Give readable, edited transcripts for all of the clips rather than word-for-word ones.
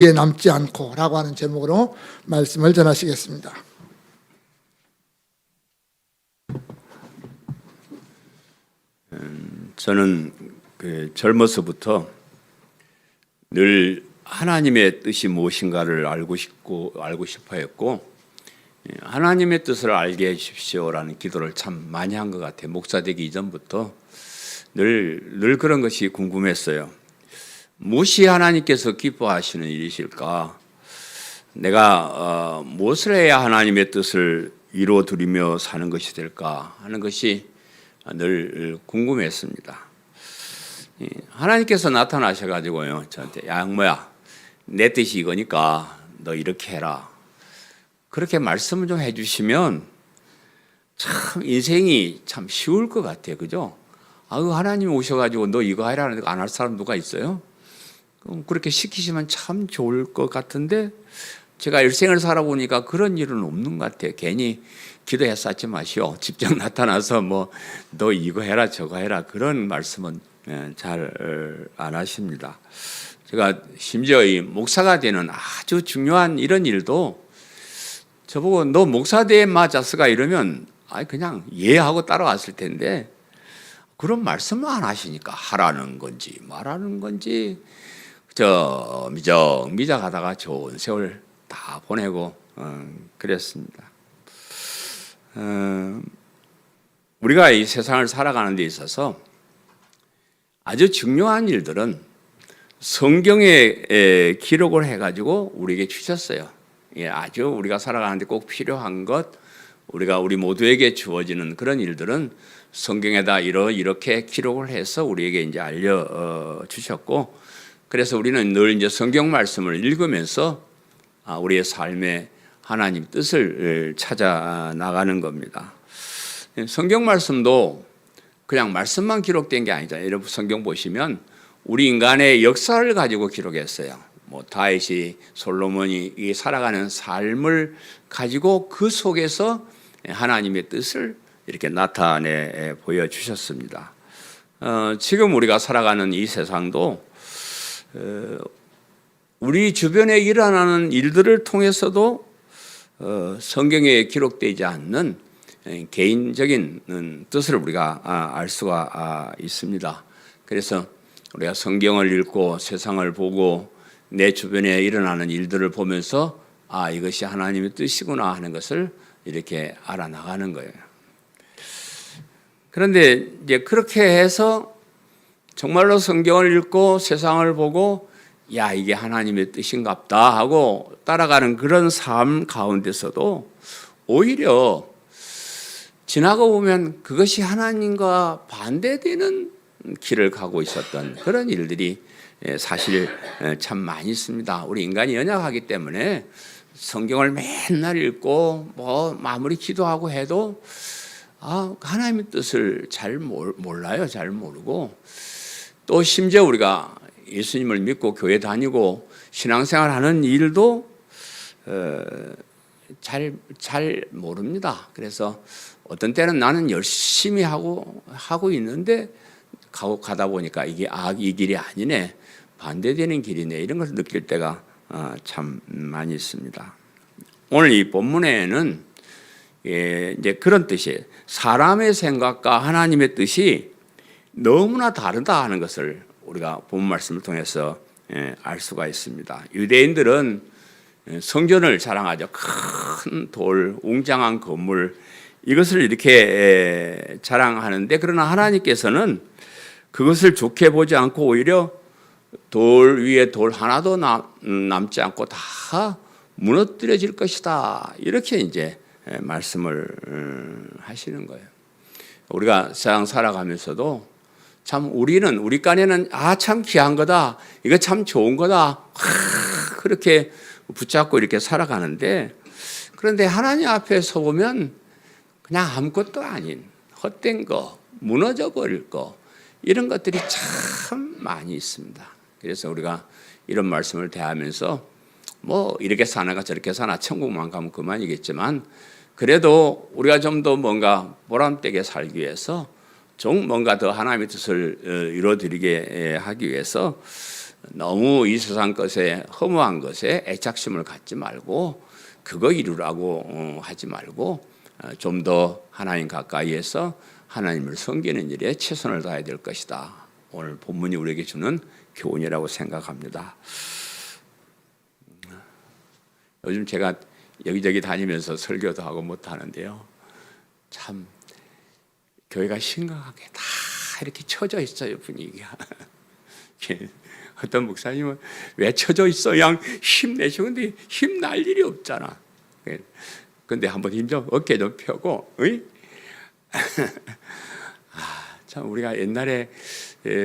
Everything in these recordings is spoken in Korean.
에 남지 않고 라고 하는 제목으로 말씀을 전하시겠습니다. 저는 젊어서부터 늘 하나님의 뜻이 무엇인가를 알고 싶어 했고, 하나님의 뜻을 알게 해주십시오라는 기도를 참 많이 한 것 같아요. 목사 되기 이전부터 늘 그런 것이 궁금했어요. 무엇이 하나님께서 기뻐하시는 일이실까? 내가 무엇을 해야 하나님의 뜻을 이루어드리며 사는 것이 될까 하는 것이 늘 궁금했습니다. 하나님께서 나타나셔가지고요, 저한테 야 양모야, 내 뜻이 이거니까 너 이렇게 해라, 그렇게 말씀을 좀 해주시면 참 인생이 참 쉬울 것 같아요. 그죠? 하나님이 오셔가지고 너 이거 해라는데 안 할 사람 누가 있어요? 그렇게 시키시면 참 좋을 것 같은데, 제가 일생을 살아보니까 그런 일은 없는 것 같아요. 괜히 기도했었지 마시오, 직접 나타나서 뭐 너 이거 해라 저거 해라, 그런 말씀은 잘 안 하십니다. 제가 심지어 이 목사가 되는 아주 중요한 이런 일도 저보고 너 목사 돼 맞았어가 이러면 그냥 하고 따라왔을 텐데, 그런 말씀을 안 하시니까 하라는 건지 말하는 건지 미적 하다가 좋은 세월 다 보내고 그랬습니다. 우리가 이 세상을 살아가는 데 있어서 아주 중요한 일들은 성경에 기록을 해가지고 우리에게 주셨어요. 아주 우리가 살아가는 데 꼭 필요한 것, 우리 모두에게 주어지는 그런 일들은 성경에다 이렇게 기록을 해서 우리에게 이제 알려 주셨고, 그래서 우리는 늘 이제 성경 말씀을 읽으면서 우리의 삶에 하나님 뜻을 찾아 나가는 겁니다. 성경 말씀도 그냥 말씀만 기록된 게 아니잖아요. 여러분 성경 보시면 우리 인간의 역사를 가지고 기록했어요. 다윗이, 솔로몬이 이 살아가는 삶을 가지고 그 속에서 하나님의 뜻을 이렇게 나타내 보여주셨습니다. 지금 우리가 살아가는 이 세상도 우리 주변에 일어나는 일들을 통해서도 성경에 기록되지 않는 개인적인 뜻을 우리가 알 수가 있습니다. 그래서 우리가 성경을 읽고 세상을 보고 내 주변에 일어나는 일들을 보면서 이것이 하나님의 뜻이구나 하는 것을 이렇게 알아나가는 거예요. 그런데 이제 그렇게 해서 정말로 성경을 읽고 세상을 보고 이게 하나님의 뜻인갑다 하고 따라가는 그런 삶 가운데서도 오히려 지나고 보면 그것이 하나님과 반대되는 길을 가고 있었던 그런 일들이 사실 참 많이 있습니다. 우리 인간이 연약하기 때문에 성경을 맨날 읽고 마무리 기도하고 해도 하나님의 뜻을 잘 몰라요. 잘 모르고, 또 심지어 우리가 예수님을 믿고 교회 다니고 신앙생활 하는 일도 잘 모릅니다. 그래서 어떤 때는 나는 열심히 하고 있는데 가다 보니까 이게 이 길이 아니네, 반대되는 길이네, 이런 것을 느낄 때가 참 많이 있습니다. 오늘 이 본문에는 이제 그런 뜻이에요. 사람의 생각과 하나님의 뜻이 너무나 다르다 하는 것을 우리가 본 말씀을 통해서 알 수가 있습니다. 유대인들은 성전을 자랑하죠. 큰 돌, 웅장한 건물, 이것을 이렇게 자랑하는데, 그러나 하나님께서는 그것을 좋게 보지 않고 오히려 돌 위에 돌 하나도 남지 않고 다 무너뜨려질 것이다, 이렇게 이제 말씀을 하시는 거예요. 우리가 세상 살아가면서도 참 우리 깐에는 참 귀한 거다, 이거 참 좋은 거다, 그렇게 붙잡고 이렇게 살아가는데, 그런데 하나님 앞에 서보면 그냥 아무것도 아닌 헛된 거, 무너져 버릴 거, 이런 것들이 참 많이 있습니다. 그래서 우리가 이런 말씀을 대하면서 이렇게 사나가 저렇게 사나 천국만 가면 그만이겠지만, 그래도 우리가 좀 더 뭔가 보람되게 살기 위해서 좀 뭔가 더 하나님의 뜻을 이루어드리게 하기 위해서 너무 이 세상 것에 허무한 것에 애착심을 갖지 말고 그거 이루라고 하지 말고 좀 더 하나님 가까이에서 하나님을 섬기는 일에 최선을 다해야 될 것이다. 오늘 본문이 우리에게 주는 교훈이라고 생각합니다. 요즘 제가 여기저기 다니면서 설교도 하고 못하는데요. 참 교회가 심각하게 다 이렇게 쳐져 있어요, 분위기가. 어떤 목사님은 왜 쳐져 있어? 그냥 힘내시고. 근데 힘날 일이 없잖아. 근데 한번 힘 좀 어깨 좀 펴고, 참 우리가 옛날에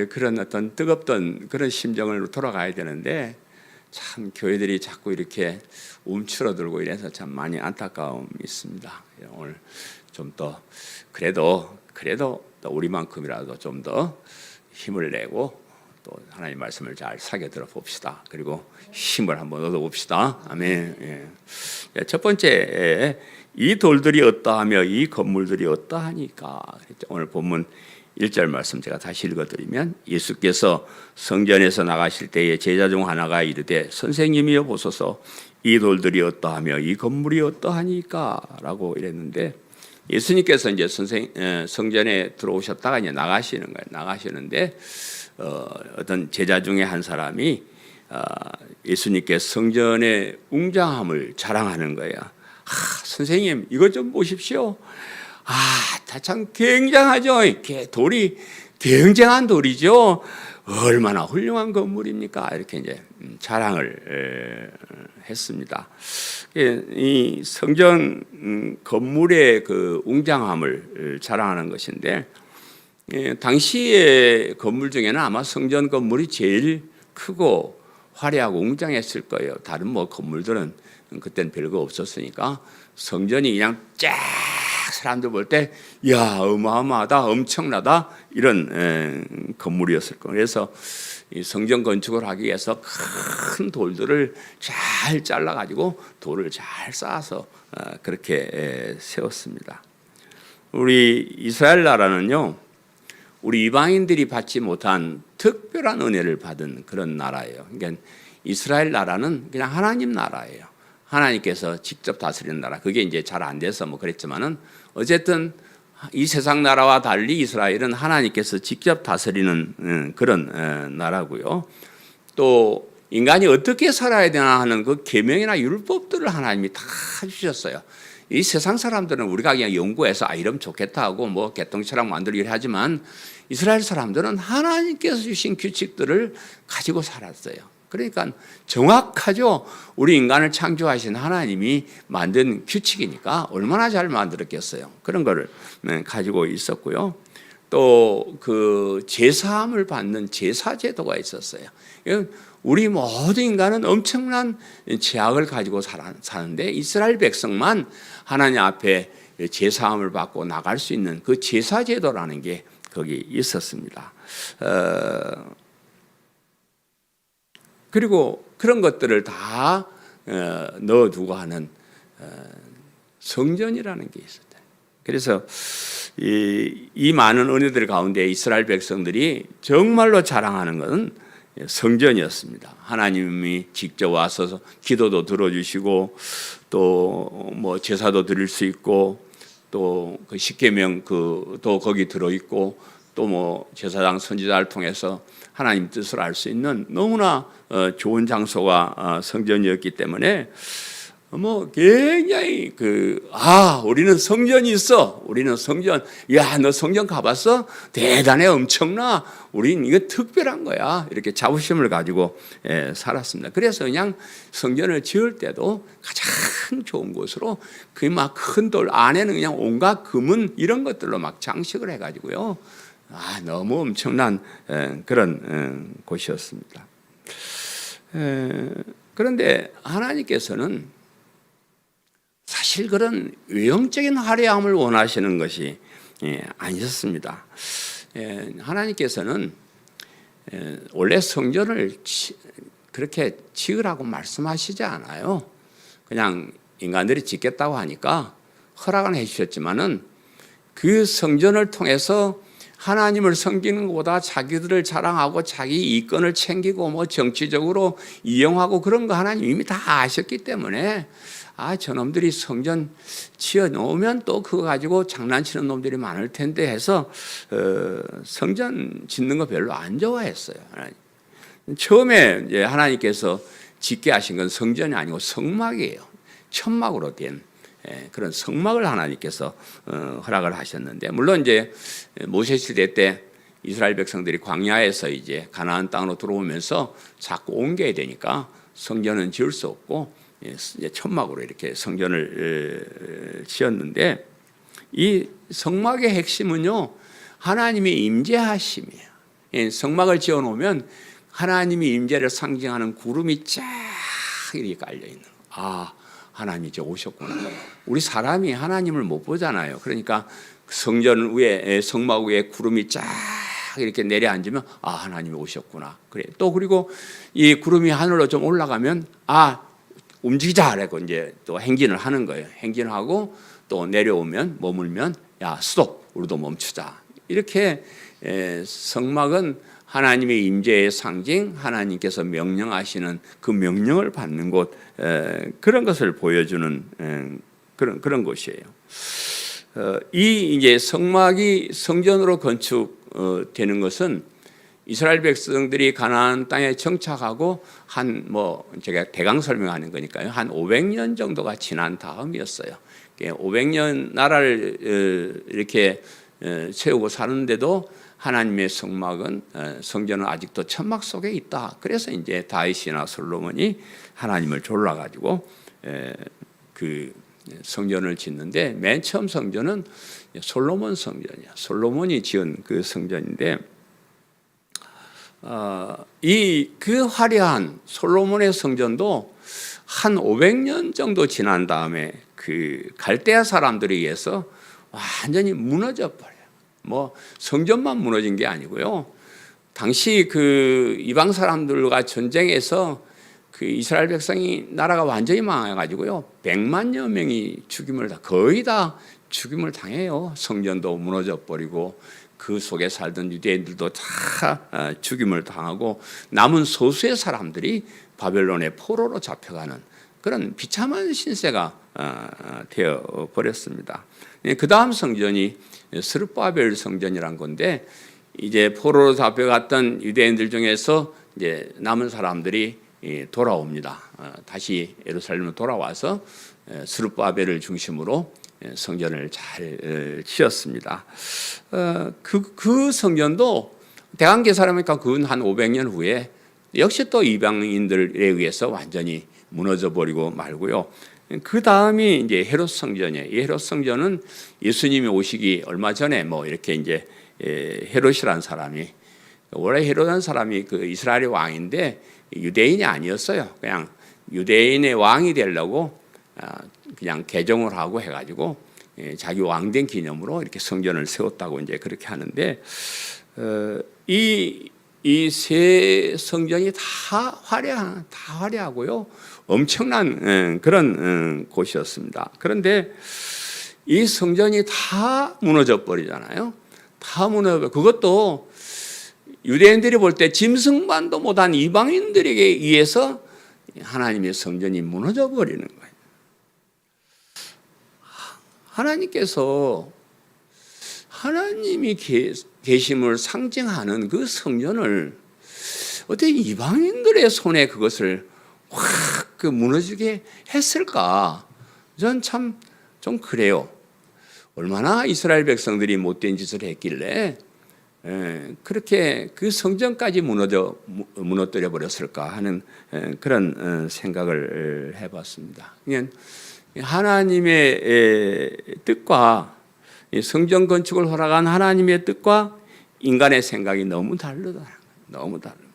그런 어떤 뜨겁던 그런 심정으로 돌아가야 되는데 참 교회들이 자꾸 이렇게 움츠러들고 이래서 참 많이 안타까움이 있습니다. 오늘 좀 더 그래도 또 우리만큼이라도 좀 더 힘을 내고 또 하나님 말씀을 잘 사겨 들어 봅시다. 그리고 힘을 한번 얻어 봅시다. 아멘. 첫 번째, 이 돌들이 어떠하며 이 건물들이 어떠하니까. 오늘 본문 1절 말씀 제가 다시 읽어드리면, 예수께서 성전에서 나가실 때에 제자 중 하나가 이르되 선생님이여 보소서, 이 돌들이 어떠하며 이 건물이 어떠하니까 라고 이랬는데, 예수님께서 이제 성전에 들어오셨다가 이제 나가시는 거예요. 나가시는데 어떤 제자 중에 한 사람이 예수님께 성전의 웅장함을 자랑하는 거예요. 선생님, 이것 좀 보십시오. 참 굉장하죠. 이렇게 돌이 굉장한 돌이죠. 얼마나 훌륭한 건물입니까? 이렇게 이제 자랑을 했습니다. 이 성전 건물의 그 웅장함을 자랑하는 것인데, 당시의 건물 중에는 아마 성전 건물이 제일 크고 화려하고 웅장했을 거예요. 다른 뭐 건물들은 그때는 별거 없었으니까 성전이 그냥 쫙 사람들 볼 때 야, 어마어마하다, 엄청나다 이런 건물이었을 거예요. 그래서 이 성전 건축을 하기 위해서 큰 돌들을 잘 잘라가지고 돌을 잘 쌓아서 그렇게 세웠습니다. 우리 이스라엘 나라는요, 우리 이방인들이 받지 못한 특별한 은혜를 받은 그런 나라예요. 그러니까 이스라엘 나라는 그냥 하나님 나라예요. 하나님께서 직접 다스리는 나라. 그게 이제 잘 안 돼서 뭐 그랬지만은 어쨌든 이 세상 나라와 달리 이스라엘은 하나님께서 직접 다스리는 그런 나라고요. 또 인간이 어떻게 살아야 되나 하는 그 계명이나 율법들을 하나님이 다 주셨어요. 이 세상 사람들은 우리가 그냥 연구해서 이러면 좋겠다 하고 뭐 개똥처럼 만들기를 하지만 이스라엘 사람들은 하나님께서 주신 규칙들을 가지고 살았어요. 그러니까 정확하죠. 우리 인간을 창조하신 하나님이 만든 규칙이니까 얼마나 잘 만들었겠어요. 그런 거를 가지고 있었고요. 또 그 제사함을 받는 제사 제도가 있었어요. 우리 모든 인간은 엄청난 제약을 가지고 사는데 이스라엘 백성만 하나님 앞에 제사함을 받고 나갈 수 있는 그 제사 제도라는 게 거기 있었습니다. 그리고 그런 것들을 다 넣어두고 하는 성전이라는 게 있었다. 그래서 이 많은 은혜들 가운데 이스라엘 백성들이 정말로 자랑하는 것은 성전이었습니다. 하나님이 직접 와서 기도도 들어주시고 또 뭐 제사도 드릴 수 있고 또 그 십계명 또 거기 들어 있고 또 뭐 제사장 선지자를 통해서 하나님 뜻을 알 수 있는 너무나 좋은 장소가 성전이었기 때문에 뭐 굉장히 우리는 성전이 있어. 우리는 성전. 야, 너 성전 가봤어? 대단해, 엄청나. 우린 이거 특별한 거야. 이렇게 자부심을 가지고 살았습니다. 그래서 그냥 성전을 지을 때도 가장 좋은 곳으로 그 막 큰 돌 안에는 그냥 온갖 금은 이런 것들로 막 장식을 해가지고요. 너무 엄청난 그런 곳이었습니다. 그런데 하나님께서는 사실 그런 외형적인 화려함을 원하시는 것이 아니었습니다. 하나님께서는 원래 성전을 그렇게 지으라고 말씀하시지 않아요. 그냥 인간들이 짓겠다고 하니까 허락은 해주셨지만은 그 성전을 통해서 하나님을 섬기는 것보다 자기들을 자랑하고 자기 이권을 챙기고 뭐 정치적으로 이용하고 그런 거 하나님 이미 다 아셨기 때문에 저놈들이 성전 지어 놓으면 또 그거 가지고 장난치는 놈들이 많을 텐데 해서 성전 짓는 거 별로 안 좋아했어요. 처음에 이제 하나님께서 짓게 하신 건 성전이 아니고 성막이에요. 천막으로 된 그런 성막을 하나님께서 허락을 하셨는데, 물론 이제 모세 시대 때 이스라엘 백성들이 광야에서 이제 가나안 땅으로 들어오면서 자꾸 옮겨야 되니까 성전은 지을 수 없고 이제 천막으로 이렇게 성전을 지었는데, 이 성막의 핵심은요 하나님의 임재하심이에요. 성막을 지어 놓으면 하나님의 임재를 상징하는 구름이 쫙 이렇게 깔려 있는 하나님이 이제 오셨구나. 우리 사람이 하나님을 못 보잖아요. 그러니까 성전 위에 성막 위에 구름이 쫙 이렇게 내려앉으면 하나님이 오셨구나. 그래. 또 그리고 이 구름이 하늘로 좀 올라가면 움직이자라고 이제 또 행진을 하는 거예요. 행진하고 또 내려오면 머물면 스톱, 우리도 멈추자. 이렇게 성막은 하나님의 임재의 상징, 하나님께서 명령하시는 그 명령을 받는 곳, 그런 것을 보여주는 그런 곳이에요. 이 이제 성막이 성전으로 건축되는 것은 이스라엘 백성들이 가나안 땅에 정착하고 제가 대강 설명하는 거니까요. 한 500년 정도가 지난 다음이었어요. 500년 나라를 이렇게 채우고 사는데도 하나님의 성막은 성전은 아직도 천막 속에 있다. 그래서 이제 다윗이나 솔로몬이 하나님을 졸라가지고 그 성전을 짓는데, 맨 처음 성전은 솔로몬 성전이야. 솔로몬이 지은 그 성전인데, 그 화려한 솔로몬의 성전도 한 500년 정도 지난 다음에 그 갈대아 사람들에 의해서 완전히 무너져 버려요. 성전만 무너진 게 아니고요. 당시 그 이방 사람들과 전쟁에서 그 이스라엘 백성이 나라가 완전히 망해가지고요. 100만여 명이 거의 다 죽임을 당해요. 성전도 무너져 버리고 그 속에 살던 유대인들도 다 죽임을 당하고 남은 소수의 사람들이 바벨론의 포로로 잡혀가는 그런 비참한 신세가 되어 버렸습니다. 그 다음 성전이 스룹바벨 성전이란 건데, 이제 포로로 잡혀갔던 유대인들 중에서 이제 남은 사람들이 돌아옵니다. 다시 예루살렘으로 돌아와서 스룹바벨을 중심으로 성전을 잘 지었습니다. 그 성전도 대강 계산하니까 그건 한 500년 후에 역시 또 이방인들에 의해서 완전히 무너져 버리고 말고요. 그 다음이 이제 헤롯 성전이에요. 이 헤롯 성전은 예수님이 오시기 얼마 전에 이렇게 이제 헤롯이라는 사람이, 원래 헤롯이라는 사람이 그 이스라엘의 왕인데 유대인이 아니었어요. 그냥 유대인의 왕이 되려고 그냥 개종을 하고 해가지고 자기 왕된 기념으로 이렇게 성전을 세웠다고 이제 그렇게 하는데, 이 세 성전이 다 화려하고요. 엄청난 그런 곳이었습니다. 그런데 이 성전이 다 무너져 버리잖아요. 다 무너져. 그것도 유대인들이 볼 때 짐승만도 못한 이방인들에게 의해서 하나님의 성전이 무너져 버리는 거예요. 하나님께서 하나님이 계심을 상징하는 그 성전을 어떻게 이방인들의 손에 그것을 확 무너지게 했을까? 전 참 좀 그래요. 얼마나 이스라엘 백성들이 못된 짓을 했길래 그렇게 그 성전까지 무너뜨려 버렸을까 하는 그런 생각을 해봤습니다. 하나님의 뜻과 성전 건축을 허락한 하나님의 뜻과 인간의 생각이 너무 다르다. 너무 다릅니다.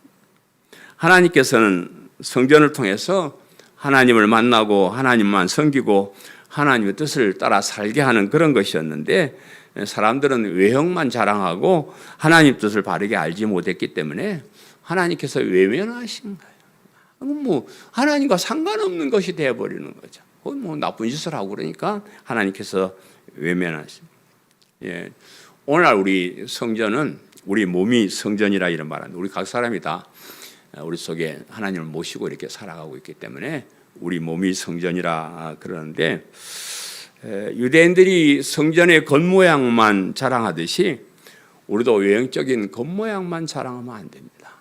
하나님께서는 성전을 통해서 하나님을 만나고 하나님만 섬기고 하나님의 뜻을 따라 살게 하는 그런 것이었는데, 사람들은 외형만 자랑하고 하나님 뜻을 바르게 알지 못했기 때문에 하나님께서 외면하신 거예요. 하나님과 상관없는 것이 되어버리는 거죠. 나쁜 짓을 하고 그러니까 하나님께서 외면하십니다. 오늘날 우리 성전은 우리 몸이 성전이라 이런 말은 우리 각 사람이 다 우리 속에 하나님을 모시고 이렇게 살아가고 있기 때문에 우리 몸이 성전이라 그러는데 유대인들이 성전의 겉모양만 자랑하듯이 우리도 외형적인 겉모양만 자랑하면 안 됩니다.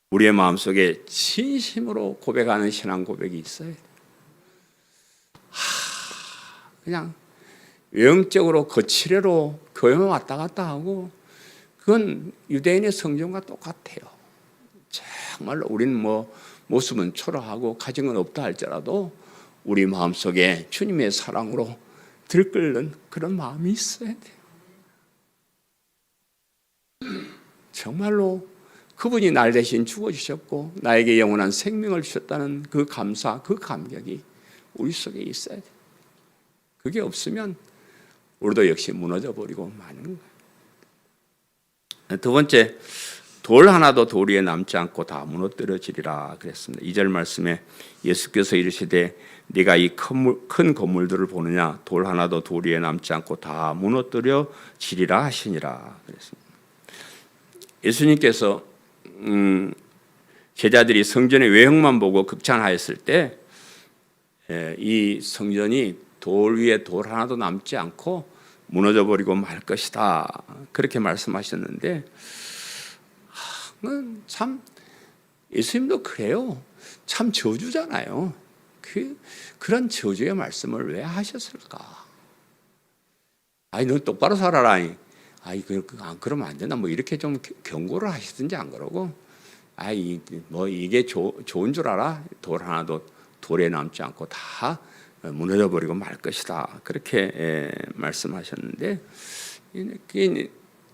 우리의 마음속에 진심으로 고백하는 신앙 고백이 있어야 돼요. 그냥 외형적으로 거칠애로 교회만 왔다 갔다 하고 그건 유대인의 성전과 똑같아요. 정말로 우리는 뭐 모습은 초라하고 가정은 없다 할지라도 우리 마음속에 주님의 사랑으로 들끓는 그런 마음이 있어야 돼요. 정말로 그분이 날 대신 죽어주셨고 나에게 영원한 생명을 주셨다는 그 감사, 그 감격이 우리 속에 있어야 돼요. 그게 없으면 우리도 역시 무너져 버리고 마는 거예요. 두 번째, 돌 하나도 돌 위에 남지 않고 다 무너뜨려지리라 그랬습니다. 2절 말씀에 예수께서 이르시되 네가 이 큰 건물들을 보느냐 돌 하나도 돌 위에 남지 않고 다 무너뜨려지리라 하시니라 그랬습니다. 예수님께서 제자들이 성전의 외형만 보고 극찬하였을 때 이 성전이 돌 위에 돌 하나도 남지 않고 무너져 버리고 말 것이다 그렇게 말씀하셨는데 참 예수님도 그래요. 참 저주잖아요. 그런 저주의 말씀을 왜 하셨을까? 아니 너 똑바로 살아라. 아이 그러면 안 된다. 뭐 이렇게 좀 경고를 하시든지 안 그러고 아이 뭐 이게 좋은 줄 알아? 돌 하나도 돌에 남지 않고 다 무너져 버리고 말 것이다. 그렇게 말씀하셨는데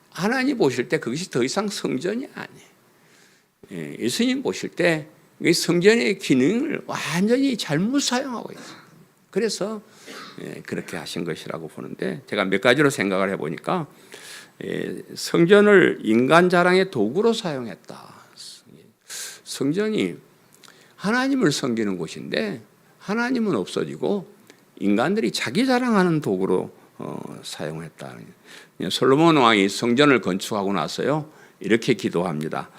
하나님 보실 때 그것이 더 이상 성전이 아니에요. 예수님 보실 때 성전의 기능을 완전히 잘못 사용하고 있어요. 그래서 그렇게 하신 것이라고 보는데 제가 몇 가지로 생각을 해보니까 성전을 인간 자랑의 도구로 사용했다. 성전이 하나님을 섬기는 곳인데 하나님은 없어지고 인간들이 자기 자랑하는 도구로 사용했다. 솔로몬 왕이 성전을 건축하고 나서요 이렇게 기도합니다.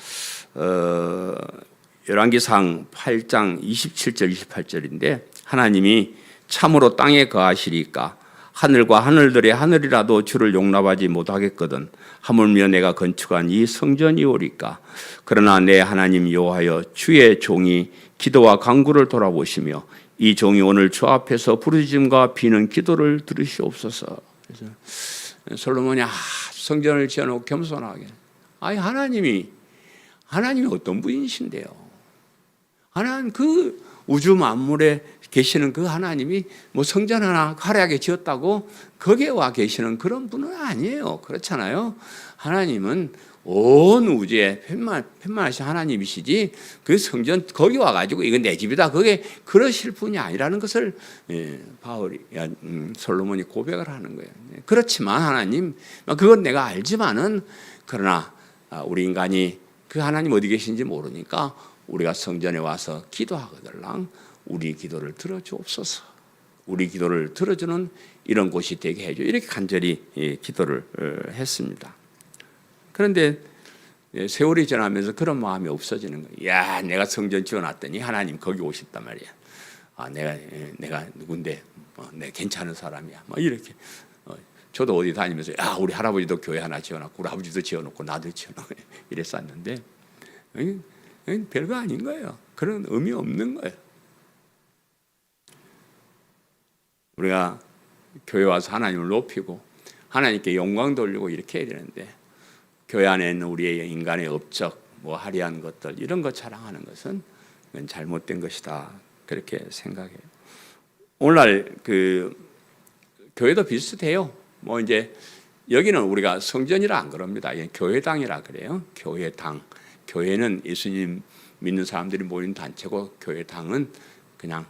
열왕기상 8장 27절 28절인데 하나님이 참으로 땅에 거하시리까 하늘과 하늘들의 하늘이라도 주를 용납하지 못하겠거든 하물며 내가 건축한 이 성전이오리까 그러나 내 하나님 여호와여 주의 종이 기도와 간구를 돌아보시며 이 종이 오늘 주 앞에서 부르짖음과 비는 기도를 들으시옵소서. 그래서 솔로몬이 성전을 지어놓고 겸손하게 아니 하나님이 어떤 분이신데요? 하나님 그 우주 만물에 계시는 그 하나님이 뭐 성전 하나 화려하게 지었다고 거기에 와 계시는 그런 분은 아니에요. 그렇잖아요. 하나님은 온 우주에 편만하신 하나님이시지 그 성전 거기 와가지고 이건 내 집이다 그게 그러실 분이 아니라는 것을 솔로몬이 고백을 하는 거예요. 그렇지만 하나님 그건 내가 알지만은 그러나 우리 인간이 그 하나님 어디 계신지 모르니까 우리가 성전에 와서 기도하거들랑 우리 기도를 들어주옵소서. 우리 기도를 들어주는 이런 곳이 되게 해줘. 이렇게 간절히 기도를 했습니다. 그런데 세월이 지나면서 그런 마음이 없어지는 거예요. 야, 내가 성전 지어놨더니 하나님 거기 오셨단 말이야. 내가 누군데? 내가 괜찮은 사람이야. 막 이렇게. 저도 어디 다니면서 야, 우리 할아버지도 교회 하나 지어놨고 우리 아버지도 지어놓고 나도 지어놓고 이랬었는데 별거 아닌 거예요. 그런 의미 없는 거예요. 우리가 교회 와서 하나님을 높이고 하나님께 영광 돌리고 이렇게 해야 되는데 교회 안에 있는 우리의 인간의 업적, 뭐 화려한 것들 이런 거 자랑하는 것은 잘못된 것이다. 그렇게 생각해요. 오늘날 그 교회도 비슷해요. 뭐 이제 여기는 우리가 성전이라 안 그럽니다. 교회당이라 그래요. 교회당. 교회는 예수님 믿는 사람들이 모인 단체고 교회당은 그냥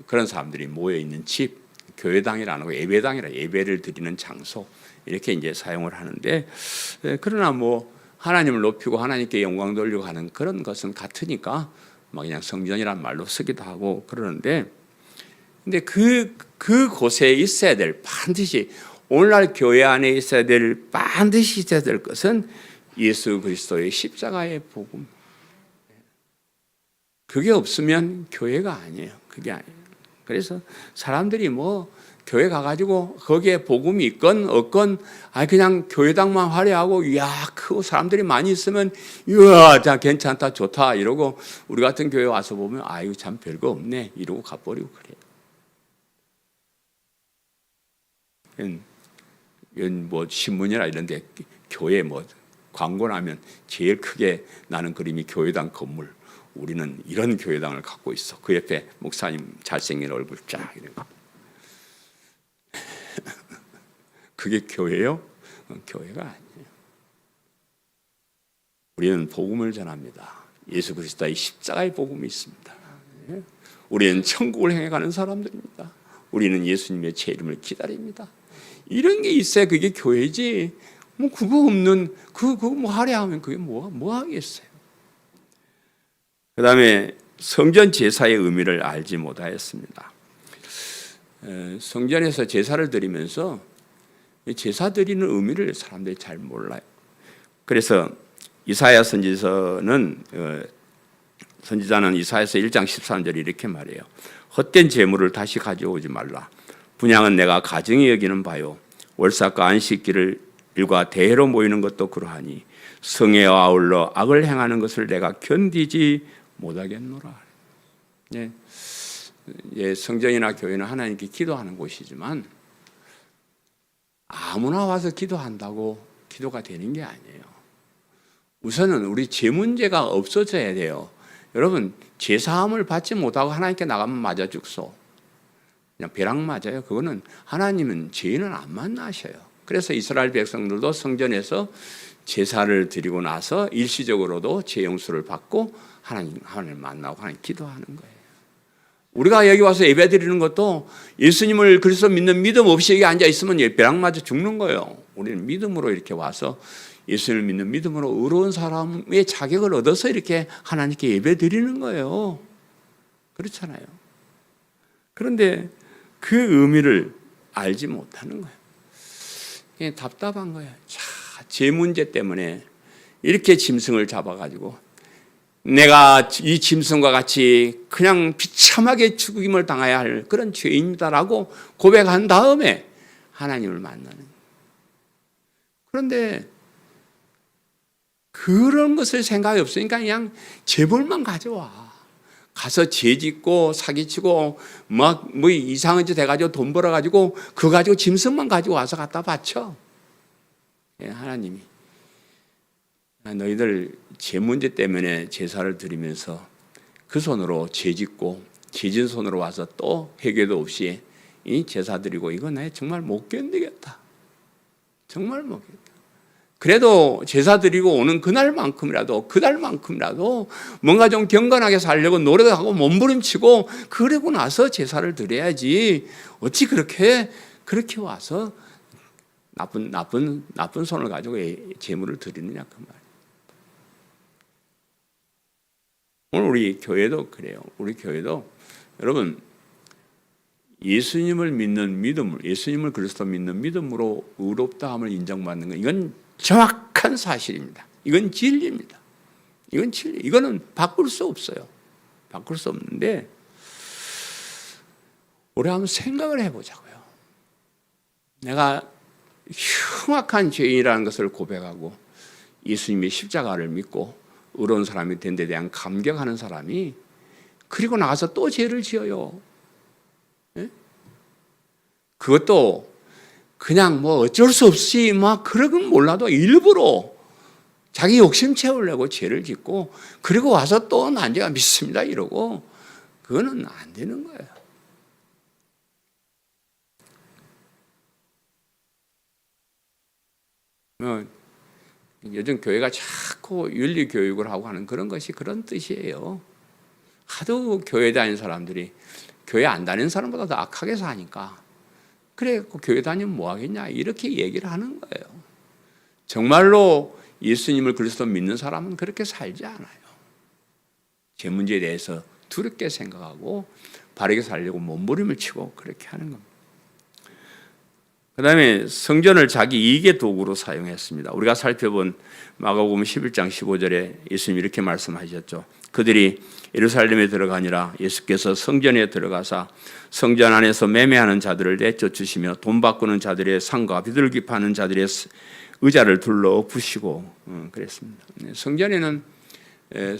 그런 사람들이 모여 있는 집, 교회당이라는 거 예배당이라 예배를 드리는 장소 이렇게 이제 사용을 하는데 그러나 뭐 하나님을 높이고 하나님께 영광 돌리고 하는 그런 것은 같으니까 막 그냥 성전이란 말로 쓰기도 하고 그러는데 근데 그곳에 있어야 될, 반드시 오늘날 교회 안에 있어야 될, 반드시 있어야 될 것은 예수 그리스도의 십자가의 복음. 그게 없으면 교회가 아니에요. 그게 아니에요. 그래서 사람들이 뭐 교회 가가지고 거기에 복음이 있건 없건 그냥 교회당만 화려하고 이야 크고 사람들이 많이 있으면 이야 자 괜찮다 좋다 이러고 우리 같은 교회 와서 보면 이거 참 별거 없네 이러고 가버리고 그래요. 이건 뭐 신문이나 이런데 교회 뭐 광고 나면 제일 크게 나는 그림이 교회당 건물. 우리는 이런 교회당을 갖고 있어. 그 옆에 목사님 잘생긴 얼굴 쫙 이러고. 그게 교회요? 교회가 아니에요. 우리는 복음을 전합니다. 예수 그리스도의 십자가의 복음이 있습니다. 우리는 천국을 향해 가는 사람들입니다. 우리는 예수님의 제 이름을 기다립니다. 이런 게 있어야 그게 교회지. 뭐 그거 없는 그거 뭐 화려하면 그게 뭐 하겠어요. 그다음에 성전 제사의 의미를 알지 못하였습니다. 성전에서 제사를 드리면서 제사 드리는 의미를 사람들이 잘 몰라요. 그래서 이사야 선지자는 이사야서 1장 13절에 이렇게 말해요. 헛된 재물을 다시 가져오지 말라. 분향은 내가 가증히 여기는 바요. 월삭과 안식기를 일과 대회로 모이는 것도 그러하니 성에 아울러 악을 행하는 것을 내가 견디지 못하겠노라. 예, 성전이나 교회는 하나님께 기도하는 곳이지만 아무나 와서 기도한다고 기도가 되는 게 아니에요. 우선은 우리 죄 문제가 없어져야 돼요. 여러분 죄사함을 받지 못하고 하나님께 나가면 맞아 죽소. 그냥 벼락 맞아요. 그거는 하나님은 죄인은 안 만나셔요. 그래서 이스라엘 백성들도 성전에서 제사를 드리고 나서 일시적으로도 죄 용서를 받고 하나님을 만나고 하나님 기도하는 거예요. 우리가 여기 와서 예배 드리는 것도 예수님을 그리스도 믿는 믿음 없이 여기 앉아 있으면 벼락 맞아 죽는 거예요. 우리는 믿음으로 이렇게 와서 예수님을 믿는 믿음으로 의로운 사람의 자격을 얻어서 이렇게 하나님께 예배 드리는 거예요. 그렇잖아요. 그런데 그 의미를 알지 못하는 거예요. 그냥 답답한 거예요. 제 문제 때문에 이렇게 짐승을 잡아가지고 내가 이 짐승과 같이 그냥 비참하게 죽임을 당해야 할 그런 죄인이다라고 고백한 다음에 하나님을 만나는. 그런데 그런 것을 생각이 없으니까 그냥 재벌만 가져와. 가서 죄 짓고 사기치고 뭐 이상한 짓 해가지고 돈 벌어가지고 그거 가지고 짐승만 가지고 와서 갖다 바쳐. 하나님이 너희들 죄 문제 때문에 제사를 드리면서 그 손으로 죄 짓고 죄진 손으로 와서 또 회개도 없이 이 제사 드리고 이거 나 정말 못 견디겠다. 정말 못 견디겠다. 그래도 제사 드리고 오는 그날만큼이라도 뭔가 좀 경건하게 살려고 노래도 하고 몸부림치고 그러고 나서 제사를 드려야지. 어찌 그렇게 와서 나쁜 손을 가지고 제물을 드리느냐 그 말. 오늘 우리 교회도 그래요. 우리 교회도 여러분 예수님을 믿는 믿음을 예수님을 그리스도 믿는 믿음으로 의롭다함을 인정받는 건 이건 정확한 사실입니다. 이건 진리입니다. 이건 진리. 이거는 바꿀 수 없어요. 바꿀 수 없는데 우리 한번 생각을 해보자고요. 내가 흉악한 죄인이라는 것을 고백하고 예수님의 십자가를 믿고 의로운 사람이 된 데 대한 감격하는 사람이 그리고 나가서 또 죄를 지어요. 예? 그것도 그냥 뭐 어쩔 수 없이 막 그러건 몰라도 일부러 자기 욕심 채우려고 죄를 짓고 그리고 와서 또 난 제가 믿습니다 이러고 그거는 안 되는 거예요. 요즘 교회가 자꾸 윤리 교육을 하고 하는 그런 것이 그런 뜻이에요. 하도 교회 다니는 사람들이 교회 안 다니는 사람보다 더 악하게 사니까 그래 교회 다니면 뭐 하겠냐 이렇게 얘기를 하는 거예요. 정말로 예수님을 그리스도 믿는 사람은 그렇게 살지 않아요. 제 문제에 대해서 두렵게 생각하고 바르게 살려고 몸부림을 치고 그렇게 하는 겁니다. 그 다음에 성전을 자기 이익의 도구로 사용했습니다. 우리가 살펴본 마가복음 11장 15절에 예수님이 이렇게 말씀하셨죠. 그들이 예루살렘에 들어가니라 예수께서 성전에 들어가사 성전 안에서 매매하는 자들을 내쫓으시며 돈 바꾸는 자들의 상과 비둘기 파는 자들의 의자를 둘러 엎으시고 그랬습니다. 성전에는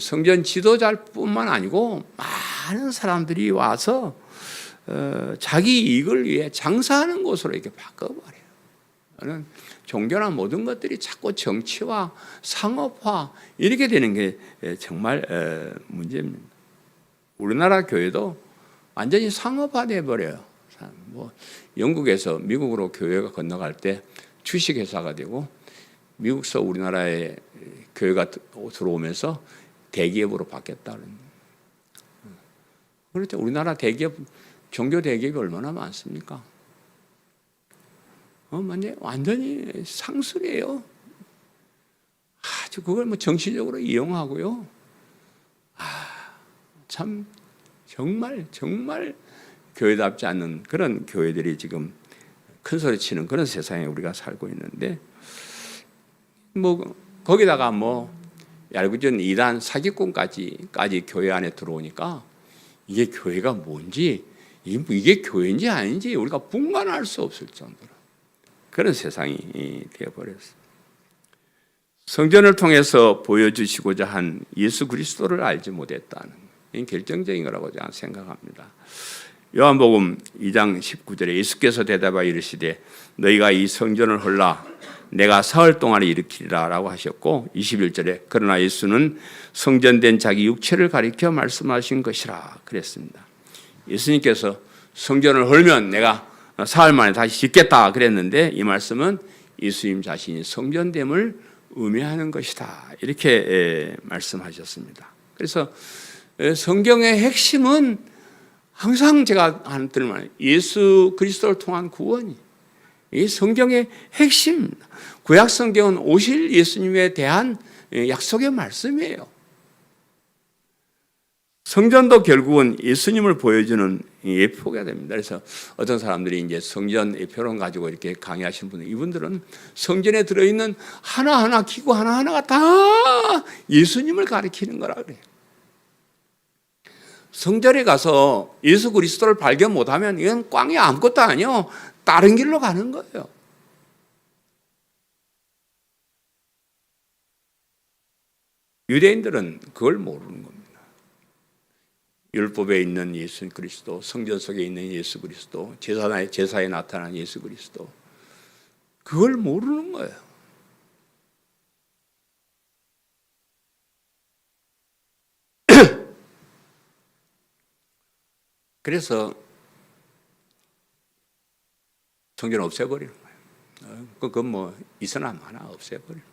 성전 지도자뿐만 아니고 많은 사람들이 와서 자기 이익을 위해 장사하는 곳으로 이렇게 바꿔버려요. 저는 종교나 모든 것들이 자꾸 정치화, 상업화 이렇게 되는 게 정말 문제입니다. 우리나라 교회도 완전히 상업화돼 버려요. 뭐 영국에서 미국으로 교회가 건너갈 때 주식회사가 되고 미국서 우리나라에 교회가 들어오면서 대기업으로 바뀌었다는. 그럴 때 우리나라 대기업, 종교 대기업이 얼마나 많습니까? 완전히 상술이에요. 아주 그걸 뭐 정치적으로 이용하고요. 참 정말 교회답지 않는 그런 교회들이 지금 큰 소리 치는 그런 세상에 우리가 살고 있는데, 뭐 거기다가 뭐 얄궂은 이단 사기꾼까지 교회 안에 들어오니까 이게 교회가 뭔지, 이게 교회인지 아닌지 우리가 분간할 수 없을 정도로 그런 세상이 되어버렸어요. 성전을 통해서 보여주시고자 한 예수 그리스도를 알지 못했다는 게 결정적인 거라고 저는 생각합니다. 요한복음 2장 19절에 예수께서 대답하여 이르시되 너희가 이 성전을 헐라 내가 사흘 동안에 일으키리라 라고 하셨고, 21절에 그러나 예수는 성전된 자기 육체를 가리켜 말씀하신 것이라 그랬습니다. 예수님께서 성전을 헐면 내가 사흘 만에 다시 짓겠다 그랬는데, 이 말씀은 예수님 자신이 성전됨을 의미하는 것이다 이렇게 말씀하셨습니다. 그래서 성경의 핵심은 항상 제가 하는 말, 예수 그리스도를 통한 구원이 이 성경의 핵심입니다. 구약 성경은 오실 예수님에 대한 약속의 말씀이에요. 성전도 결국은 예수님을 보여주는 예표가 됩니다. 그래서 어떤 사람들이 이제 성전 예표론 가지고 이렇게 강의하시는 분들, 이분들은 성전에 들어있는 하나하나 기구 하나하나가 다 예수님을 가리키는 거라 그래요. 성전에 가서 예수 그리스도를 발견 못하면 이건 꽝이 아무것도 아니요, 다른 길로 가는 거예요. 유대인들은 그걸 모르는 겁니다. 율법에 있는 예수 그리스도, 성전 속에 있는 예수 그리스도, 제사에 나타난 예수 그리스도, 그걸 모르는 거예요. 그래서 성전 없애버리는 거예요. 그건 뭐 이슬람 하나 없애버리는 거예요.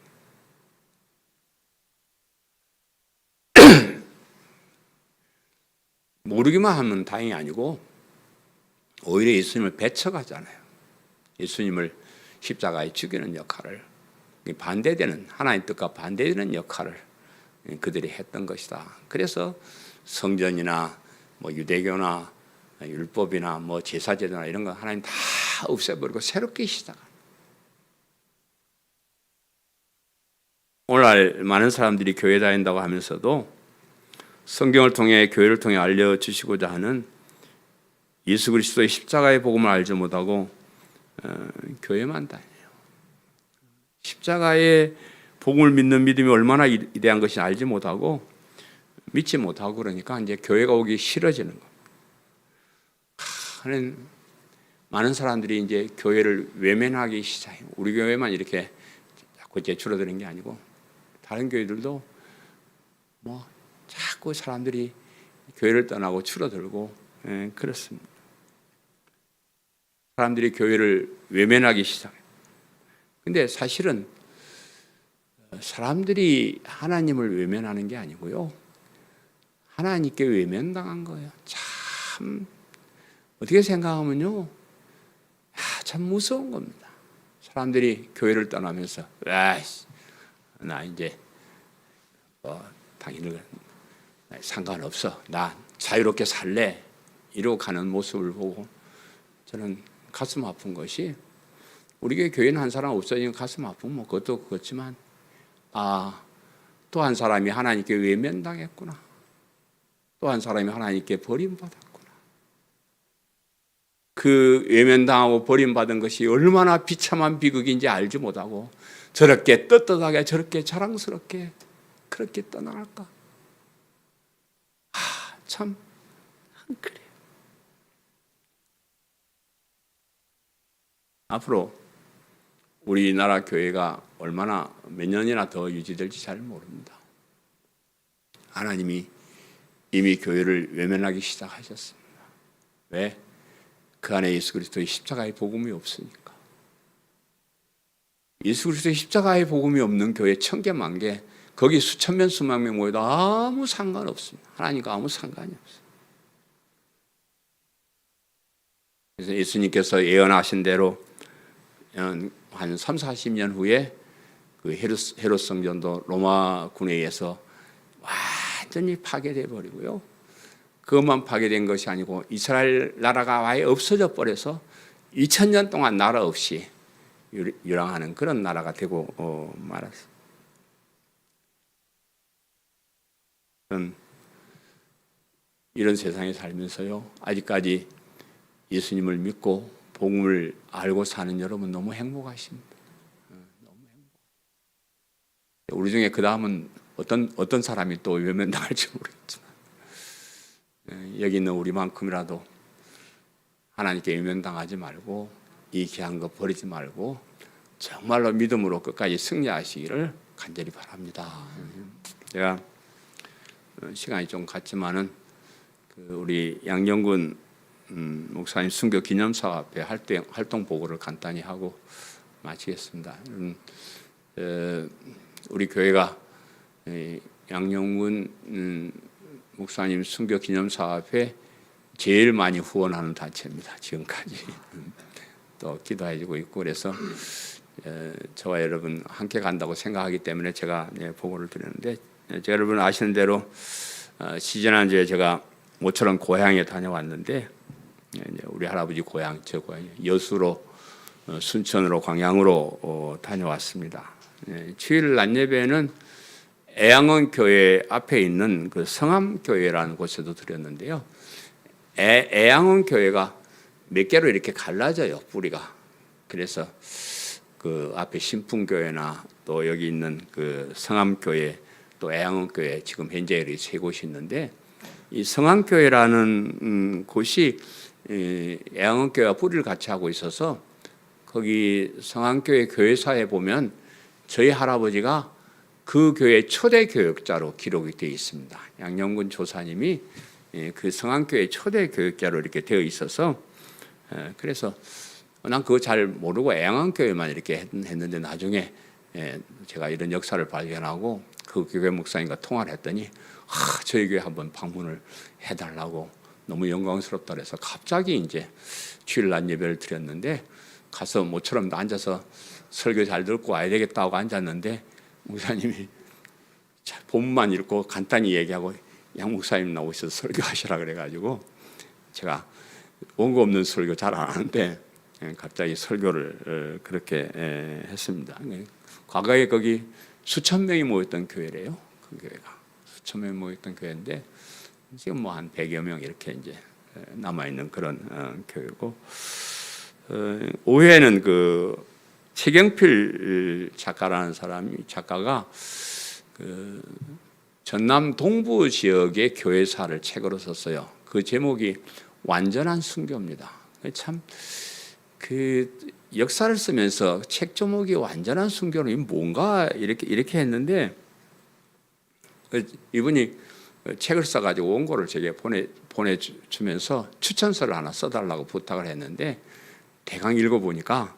모르기만 하면 다행이 아니고 오히려 예수님을 배척하잖아요. 예수님을 십자가에 죽이는 역할을, 반대되는, 하나님 뜻과 반대되는 역할을 그들이 했던 것이다. 그래서 성전이나 뭐 유대교나 율법이나 뭐 제사제도나 이런 거 하나님 다 없애버리고 새롭게 시작합니다. 오늘날 많은 사람들이 교회 다닌다고 하면서도 성경을 통해, 교회를 통해 알려주시고자 하는 예수 그리스도의 십자가의 복음을 알지 못하고 교회만 다녀요. 십자가의 복음을 믿는 믿음이 얼마나 위대한 것인지 알지 못하고 믿지 못하고, 그러니까 이제 교회가 오기 싫어지는 겁니다. 많은 사람들이 이제 교회를 외면하기 시작해요. 우리 교회만 이렇게 자꾸 줄어드는 게 아니고 다른 교회들도 뭐 자꾸 사람들이 교회를 떠나고 줄어들고 그렇습니다. 사람들이 교회를 외면하기 시작해요. 근데 사실은 사람들이 하나님을 외면하는 게 아니고요, 하나님께 외면당한 거예요. 참 어떻게 생각하면요, 참 무서운 겁니다. 사람들이 교회를 떠나면서 나 이제 당신들 상관없어, 나 자유롭게 살래, 이루어가는 모습을 보고 저는 가슴 아픈 것이, 우리 교회는 한 사람 없어지면 가슴 아픈 뭐 그것도 그렇지만, 또 한 사람이 하나님께 외면당했구나, 또 한 사람이 하나님께 버림받았구나. 그 외면당하고 버림받은 것이 얼마나 비참한 비극인지 알지 못하고 저렇게 떳떳하게, 저렇게 자랑스럽게 그렇게 떠나갈까? 참 그래요. 앞으로 우리나라 교회가 얼마나 몇 년이나 더 유지될지 잘 모릅니다. 하나님이 이미 교회를 외면하기 시작하셨습니다. 왜? 그 안에 예수 그리스도의 십자가의 복음이 없으니까. 예수 그리스도의 십자가의 복음이 없는 교회 1000개, 10,000개, 거기 수천 명, 수만 명 모여도 아무 상관없습니다. 하나님과 아무 상관이 없어요. 그래서 예수님께서 예언하신 대로 한 3, 40년 후에 그 헤롯 성전도 로마군에 의해서 완전히 파괴돼 버리고요. 그것만 파괴된 것이 아니고 이스라엘 나라가 아예 없어져 버려서 2000년 동안 나라 없이 유랑하는 그런 나라가 되고 말았습니다. 저는 이런 세상에 살면서요, 아직까지 예수님을 믿고 복음을 알고 사는 여러분 너무 행복하십니다. 너무 행복. 우리 중에 그 다음은 어떤 사람이 또 외면당할지 모르겠지만, 여기 있는 우리만큼이라도 하나님께 외면당하지 말고 이 귀한 것 버리지 말고 정말로 믿음으로 끝까지 승리하시기를 간절히 바랍니다. 제가 시간이 좀 갔지만은 우리 양정근 목사님 순교 기념사업회 활동 보고를 간단히 하고 마치겠습니다. 우리 교회가 양정근 목사님 순교 기념사업회 제일 많이 후원하는 단체입니다. 지금까지 또 기도해주고 있고, 그래서 저와 여러분 함께 간다고 생각하기 때문에 제가 보고를 드렸는데, 제가 여러분 아시는 대로 지지난주에 제가 모처럼 고향에 다녀왔는데, 우리 할아버지 고향, 제 고향이 여수로, 순천으로, 광양으로 다녀왔습니다. 7일 낮 예배는 애양원 교회 앞에 있는 그 성암교회라는 곳에도 드렸는데요. 애양원 교회가 몇 개로 이렇게 갈라져요, 뿌리가. 그래서 그 앞에 신풍교회나 또 여기 있는 그 성암교회, 또 애양원교회, 지금 현재 이렇게 세 곳이 있는데, 이 성암교회라는 곳이 애양원교회와 뿌리를 같이 하고 있어서, 거기 성암교회 교회사에 보면 저희 할아버지가 그 교회 초대 교역자로 기록이 되어 있습니다. 양정근 조사님이 그 성암교회 초대 교역자로 이렇게 되어 있어서, 그래서 난 그거 잘 모르고 애양원교회만 이렇게 했는데, 나중에 제가 이런 역사를 발견하고 그 교회 목사님과 통화를 했더니 저희 교회 한번 방문을 해달라고 너무 영광스럽다 그래서 갑자기 이제 주일 낮 예배를 드렸는데, 가서 모처럼 앉아서 설교 잘 듣고 와야 되겠다고 앉았는데, 목사님이 본문만 읽고 간단히 얘기하고 양 목사님 나오셔서 설교하시라 그래가지고, 제가 원고 없는 설교 잘 안 하는데 갑자기 설교를 그렇게 했습니다. 과거에 거기 수천 명이 모였던 교회래요. 그 교회가 수천 명이 모였던 교회인데, 지금 뭐 한 100여 명 이렇게 이제 남아 있는 그런 교회고, 오후에는 그 최경필 작가라는 작가가 그 전남 동부 지역의 교회사를 책으로 썼어요. 그 제목이 완전한 순교입니다. 참 그 역사를 쓰면서 책 제목이 완전한 순교는 뭔가 이렇게 했는데, 이분이 책을 써가지고 원고를 제게 보내주면서 추천서를 하나 써달라고 부탁을 했는데, 대강 읽어보니까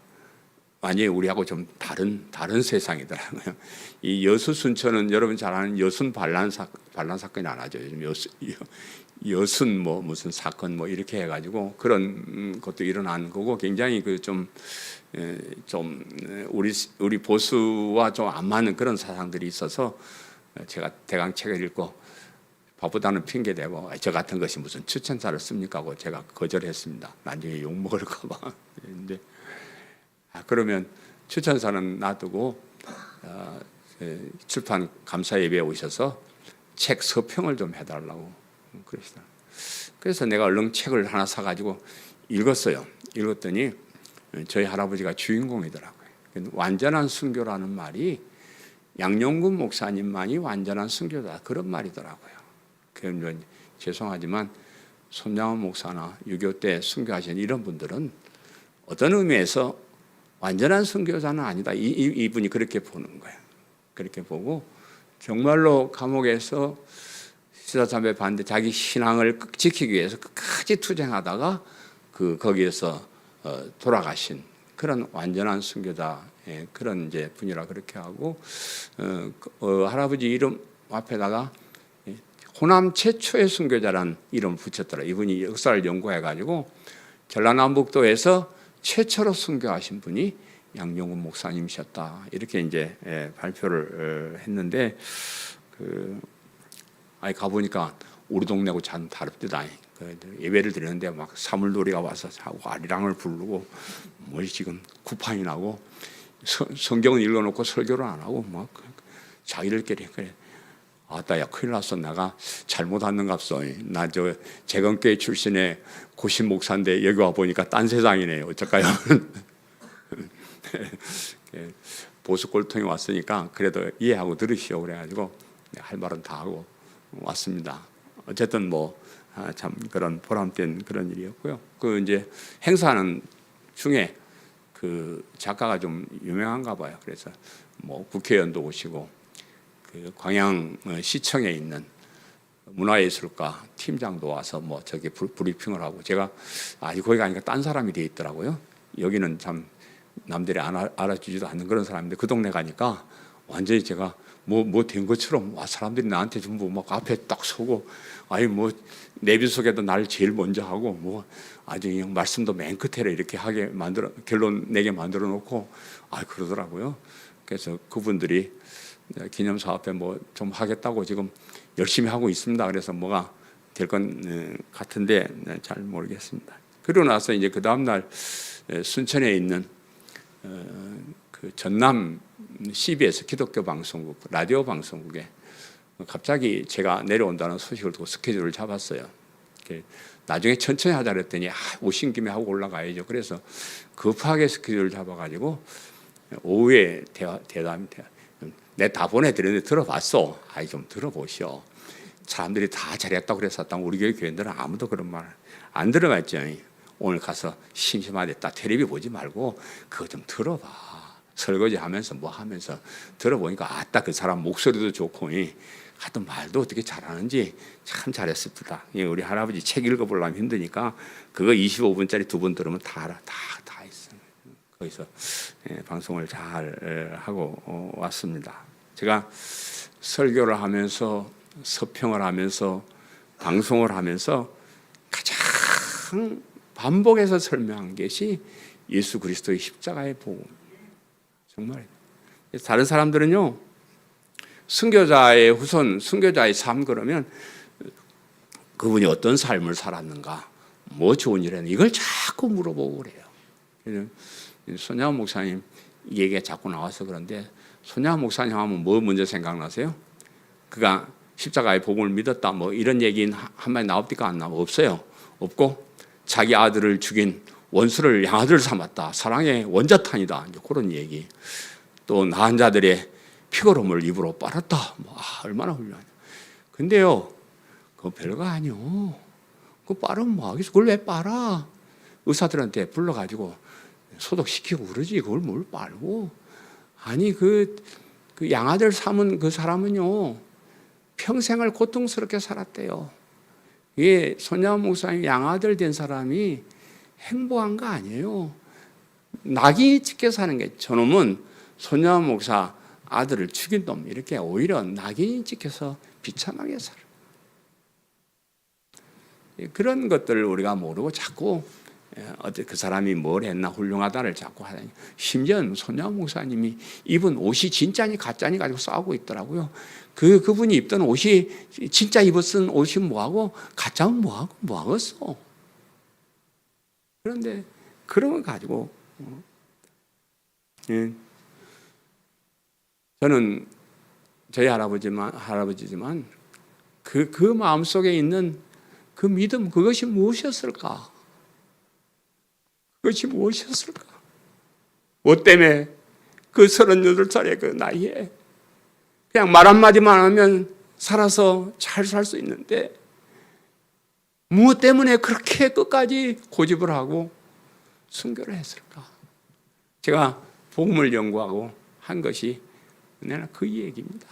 완전히 우리하고 좀 다른 세상이더라고요. 이 여수 순천은 여러분 잘 아는 여순 반란 사건이 안 하죠. 요즘 여순 뭐 무슨 사건 뭐 이렇게 해가지고 그런 것도 일어난 거고, 굉장히 그 좀 우리 보수와 좀 안 맞는 그런 사상들이 있어서 제가 대강 책을 읽고 바쁘다는 핑계 대고 저 같은 것이 무슨 추천사를 씁니까 하고 제가 거절했습니다. 나중에 욕 먹을까 봐. 근데 그러면 추천사는 놔두고 출판 감사 예배에 오셔서 책 서평을 좀 해달라고 그러시더라고요. 그래서 내가 얼른 책을 하나 사가지고 읽었어요. 읽었더니 저희 할아버지가 주인공이더라고요. 완전한 순교라는 말이 양용근 목사님만이 완전한 순교다 그런 말이더라고요. 그럼 죄송하지만 손양원 목사나 6.25 때 순교하신 이런 분들은 어떤 의미에서 완전한 순교자는 아니다. 이분이 그렇게 보는 거예요. 그렇게 보고 정말로 감옥에서 시사참배 반대 자기 신앙을 지키기 위해서 끝까지 투쟁하다가 거기에서 돌아가신 그런 완전한 순교자 그런 이제 분이라 그렇게 하고 할아버지 이름 앞에다가 호남 최초의 순교자란 이름을 붙였더라. 이분이 역사를 연구해가지고 전라남북도에서 최초로 순교하신 분이 양용근 목사님이셨다. 이렇게 이제 발표를 했는데 가보니까 우리 동네하고 참 다릅니다. 예배를 드리는데 막 사물놀이가 와서 하고 아리랑을 부르고 뭐 지금 구판이 나고 성경은 읽어놓고 설교를 안 하고 막 자기들끼리 그래. 아따야 큰일 났어. 내가 잘못 왔는갑소. 나 저 재건교회 출신의 고신 목사인데 여기 와 보니까 딴 세상이네. 어쩔까요? 보수 꼴통이 왔으니까 그래도 이해하고 들으시오 그래가지고 할 말은 다 하고 왔습니다. 어쨌든 참 그런 보람된 그런 일이었고요. 이제 행사하는 중에 그 작가가 좀 유명한가 봐요. 그래서 국회의원도 오시고 광양 시청에 있는 문화예술가 팀장도 와서 저기 브리핑을 하고 제가 거기 가니까 딴 사람이 돼 있더라고요. 여기는 참 남들이 알아주지도 않는 그런 사람인데 그 동네 가니까 완전히 제가 뭐 된 것처럼 사람들이 나한테 전부 막 앞에 딱 서고 내비 속에도 날 제일 먼저 하고 아주 그냥 말씀도 맨 끝에 이렇게 하게 결론 내게 만들어 놓고 그러더라고요. 그래서 그분들이 기념사업회 좀 하겠다고 지금 열심히 하고 있습니다. 그래서 뭐가 될 건 같은데 잘 모르겠습니다. 그러고 나서 이제 그 다음 날 순천에 있는 그 전남 CBS 기독교 방송국 라디오 방송국에 갑자기 제가 내려온다는 소식을 듣고 스케줄을 잡았어요. 나중에 천천히 하자 그랬더니 오신 김에 하고 올라가야죠. 그래서 급하게 스케줄을 잡아가지고 오후에 대담 내가 다 보내드렸는데 들어봤어. 좀 들어보시오. 사람들이 다 잘했다고 그랬었다면 우리 교회들은 아무도 그런 말 안 들어갔죠. 오늘 가서 심심하게 딱 텔레비 보지 말고 그거 좀 들어봐. 설거지 하면서 하면서 들어보니까 아따 그 사람 목소리도 좋고 하여튼 말도 어떻게 잘하는지 참 잘했습니다. 우리 할아버지 책 읽어보려면 힘드니까 그거 25분짜리 2번 들으면 다 알아. 다 있어요. 거기서 방송을 잘 하고 왔습니다. 제가 설교를 하면서 서평을 하면서 방송을 하면서 가장 반복해서 설명한 것이 예수 그리스도의 십자가의 복음. 정말 다른 사람들은요 순교자의 후손, 순교자의 삶 그러면 그분이 어떤 삶을 살았는가, 뭐 좋은 일 했는가 이걸 자꾸 물어보고 그래요. 그래서 손양원 목사님 얘기가 자꾸 나와서 그런데 손양원 목사님 하면 뭐 먼저 생각나세요? 그가 십자가의 복음을 믿었다 이런 얘기는 한마디 나옵니까? 안 나와? 없어요. 없고 자기 아들을 죽인 원수를 양아들 삼았다. 사랑의 원자탄이다. 이제 그런 얘기. 또 나은 자들의 피고름을 입으로 빨았다. 얼마나 훌륭하냐. 근데요, 그거 별거 아니요. 그거 빨으면 뭐하겠어. 그걸 왜 빨아? 의사들한테 불러가지고 소독시키고 그러지. 그걸 뭘 빨고. 아니, 그 양아들 삼은 그 사람은요, 평생을 고통스럽게 살았대요. 이게 손양원 목사님 양아들 된 사람이 행복한 거 아니에요. 낙인이 찍혀 사는 게 저놈은 손양원 목사 아들을 죽인 놈 이렇게 오히려 낙인이 찍혀서 비참하게 살아요. 그런 것들을 우리가 모르고 자꾸 어때 그 사람이 뭘 했나 훌륭하다를 자꾸 하다니. 심지어 손양 목사님이 입은 옷이 진짜니 가짜니 가지고 싸우고 있더라고요. 그분이 입던 옷이 진짜 입었은 옷이 뭐하고 가짜면 뭐하겠어. 그런데 그런 걸 가지고 저는 저희 할아버지지만 그 마음속에 있는 그 믿음, 그것이 무엇이었을까? 그것이 무엇이었을까? 뭐 때문에 그 38살의 그 나이에 그냥 말 한마디만 하면 살아서 잘 살 수 있는데 무엇 때문에 그렇게 끝까지 고집을 하고 순교를 했을까? 제가 복음을 연구하고 한 것이 내가 그 얘기입니다.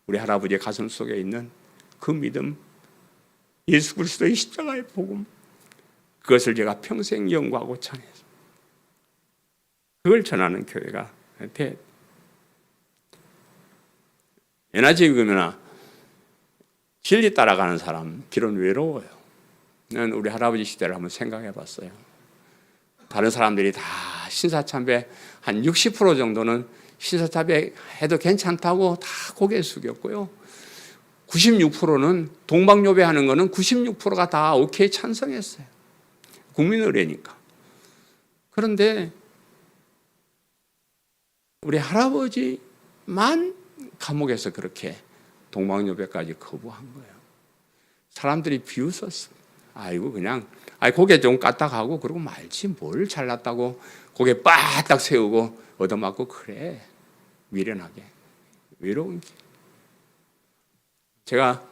우리 할아버지의 가슴 속에 있는 그 믿음, 예수 그리스도의 십자가의 복음, 그것을 제가 평생 연구하고 전해서 그걸 전하는 교회가 돼. 예나 지금이나 진리 따라가는 사람 길은 외로워요. 난 우리 할아버지 시대를 한번 생각해 봤어요. 다른 사람들이 다 신사참배 한 60% 정도는 신사참배 해도 괜찮다고 다 고개 숙였고요. 96%는 동방요배 하는 거는 96%가 다 오케이 찬성했어요. 국민의례니까. 그런데 우리 할아버지만 감옥에서 그렇게 동방요배까지 거부한 거예요. 사람들이 비웃었어요. 아이고 그냥 고개 좀 까딱하고 그러고 말지 뭘 잘났다고 고개 빠딱 세우고 얻어맞고 그래. 미련하게. 외로운 길. 제가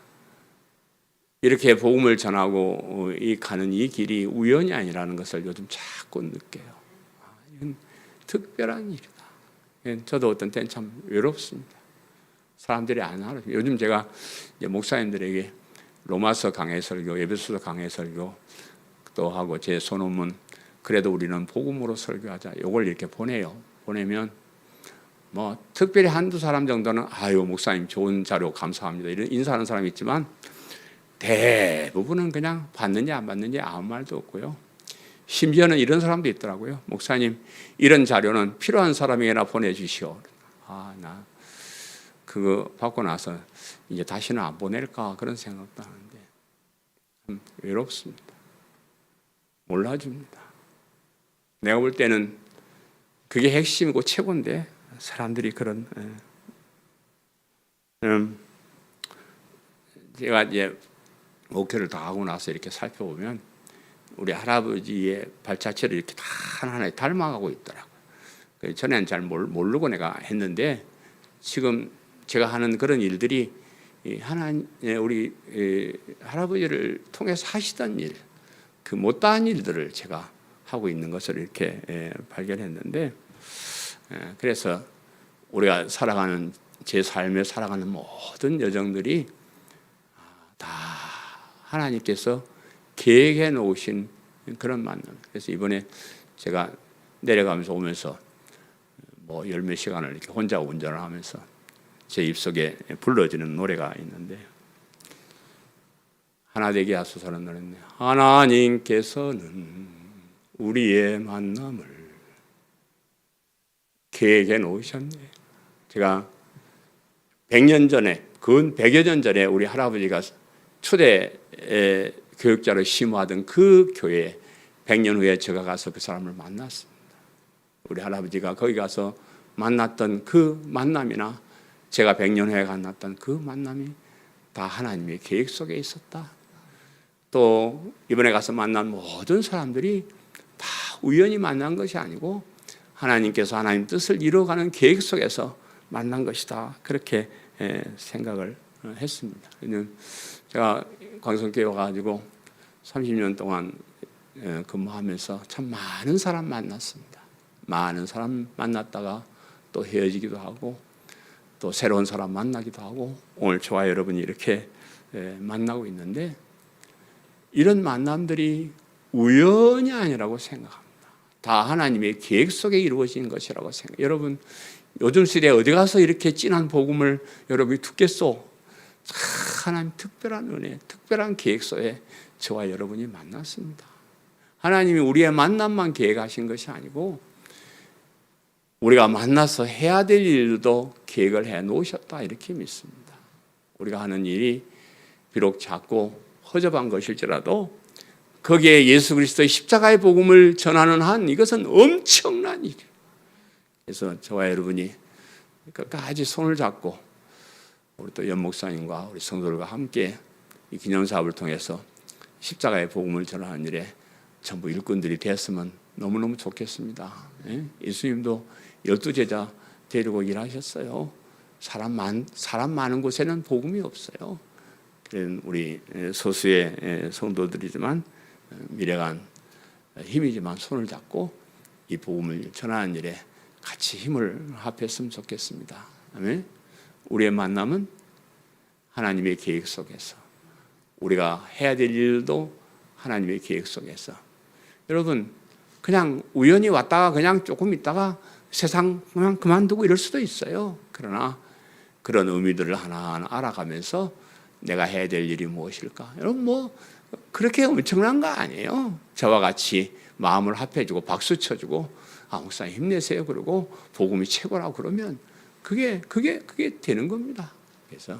이렇게 복음을 전하고 가는 이 길이 우연이 아니라는 것을 요즘 자꾸 느껴요. 이건 특별한 일이다. 저도 어떤 때는 참 외롭습니다. 사람들이 안 알아요. 요즘 제가 이제 목사님들에게 로마서 강해 설교, 에베소서 강해 설교 또 하고 제 소논문 그래도 우리는 복음으로 설교하자. 이걸 이렇게 보내요. 보내면 뭐 특별히 한두 사람 정도는 아유 목사님 좋은 자료 감사합니다 이런 인사하는 사람이 있지만 대부분은 그냥 받는지 안 받는지 아무 말도 없고요. 심지어는 이런 사람도 있더라고요. 목사님 이런 자료는 필요한 사람에게나 보내주시오. 나 그거 받고 나서 이제 다시는 안 보낼까 그런 생각도 하는데 참 외롭습니다. 몰라줍니다. 내가 볼 때는 그게 핵심이고 최고인데 사람들이 그런 제가 이제 목회를 다 하고 나서 이렇게 살펴보면 우리 할아버지의 발자취를 이렇게 다 하나하나 닮아가고 있더라고요. 전에는 잘 모르고 내가 했는데 지금 제가 하는 그런 일들이 우리 할아버지를 통해서 하시던 일, 그 못다한 일들을 제가 하고 있는 것을 이렇게 발견했는데 그래서 우리가 살아가는 제 삶에 살아가는 모든 여정들이 다 하나님께서 계획해 놓으신 그런 만남. 그래서 이번에 제가 내려가면서 오면서 뭐 열 몇 시간을 이렇게 혼자 운전을 하면서 제 입속에 불러지는 노래가 있는데 하나 되게 하소서라는 노래인데 하나님께서는 우리의 만남을 계획해 놓으셨네. 제가 100년 전에, 근 100여 년 전에 우리 할아버지가 초대 교육자로 심호하던 그 교회에 100년 후에 제가 가서 그 사람을 만났습니다. 우리 할아버지가 거기 가서 만났던 그 만남이나 제가 100년 후에 만났던 그 만남이 다 하나님의 계획 속에 있었다. 또 이번에 가서 만난 모든 사람들이 다 우연히 만난 것이 아니고 하나님께서 하나님 뜻을 이루어가는 계획 속에서 만난 것이다. 그렇게 생각을 했습니다. 제가 광성교회 와가지고 30년 동안 근무하면서 참 많은 사람 만났습니다. 많은 사람 만났다가 또 헤어지기도 하고 또 새로운 사람 만나기도 하고 오늘 저와 여러분이 이렇게 만나고 있는데 이런 만남들이 우연이 아니라고 생각합니다. 다 하나님의 계획 속에 이루어진 것이라고 생각해요. 여러분 요즘 시대에 어디 가서 이렇게 진한 복음을 여러분이 듣겠소? 하나님 특별한 은혜, 특별한 계획 속에 저와 여러분이 만났습니다. 하나님이 우리의 만남만 계획하신 것이 아니고 우리가 만나서 해야 될 일도 계획을 해 놓으셨다, 이렇게 믿습니다. 우리가 하는 일이 비록 작고 허접한 것일지라도 거기에 예수 그리스도의 십자가의 복음을 전하는 한 이것은 엄청난 일이에요. 그래서 저와 여러분이 끝까지 손을 잡고 우리 또 연 목사님과 우리 성도들과 함께 이 기념사업을 통해서 십자가의 복음을 전하는 일에 전부 일꾼들이 됐으면 너무너무 좋겠습니다. 예수님도 12제자 데리고 일하셨어요. 사람 많은 곳에는 복음이 없어요. 그런 우리 소수의 성도들이지만 미래간 힘이지만 손을 잡고 이 복음을 전하는 일에 같이 힘을 합했으면 좋겠습니다. 아멘. 우리의 만남은 하나님의 계획 속에서, 우리가 해야 될 일도 하나님의 계획 속에서. 여러분, 그냥 우연히 왔다가 그냥 조금 있다가 세상 그냥 그만두고 이럴 수도 있어요. 그러나 그런 의미들을 하나하나 알아가면서 내가 해야 될 일이 무엇일까? 여러분, 뭐 그렇게 엄청난 거 아니에요. 저와 같이 마음을 합해주고 박수 쳐주고, 아, 목사님 힘내세요, 그러고 복음이 최고라고 그러면 그게 되는 겁니다. 그래서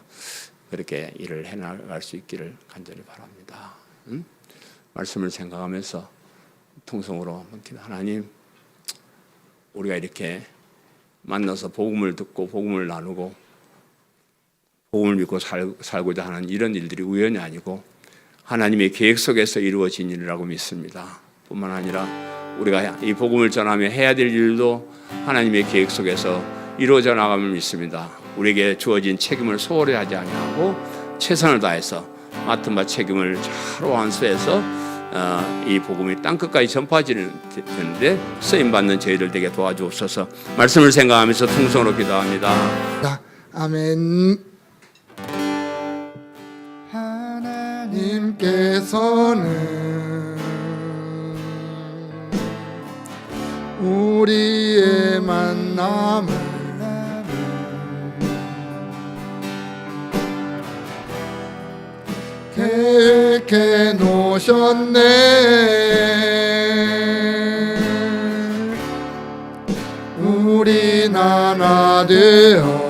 그렇게 일을 해나갈 수 있기를 간절히 바랍니다. 말씀을 생각하면서 통성으로 하나님, 우리가 이렇게 만나서 복음을 듣고 복음을 나누고 복음을 믿고 살고자 하는 이런 일들이 우연이 아니고 하나님의 계획 속에서 이루어진 일이라고 믿습니다. 뿐만 아니라 우리가 이 복음을 전하며 해야 될 일도 하나님의 계획 속에서 이루어져 나감을 믿습니다. 우리에게 주어진 책임을 소홀히 하지 아니하고 최선을 다해서 맡은 바 책임을 잘 완수해서 이 복음이 땅끝까지 전파되는데 쓰임받는 저희들 되게 도와주옵소서. 말씀을 생각하면서 통성으로 기도합니다. 아멘. 하나님께서는 우리의 만남을 계획해 놓으셨네. 우린 하나 되어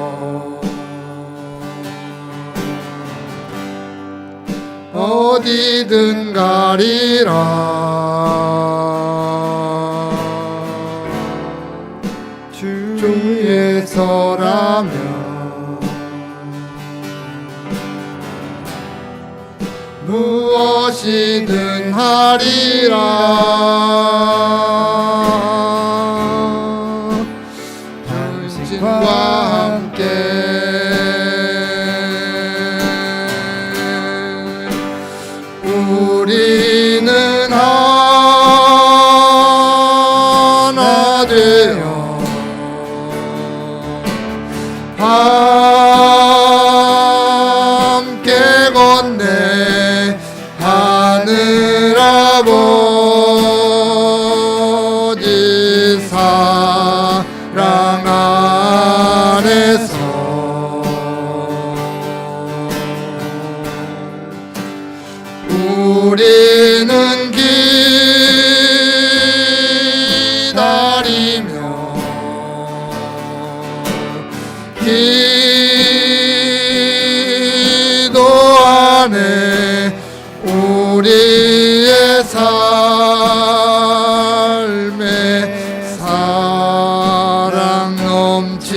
어디든 가리라. 주의 서라면 무엇이든 하리라. 당신과 함께 우리는 하나 되어 함께 건네 하늘 아버지 사랑 안에서 우리는 기다리며 기도하네. 우리의 삶에 사랑 넘치도록.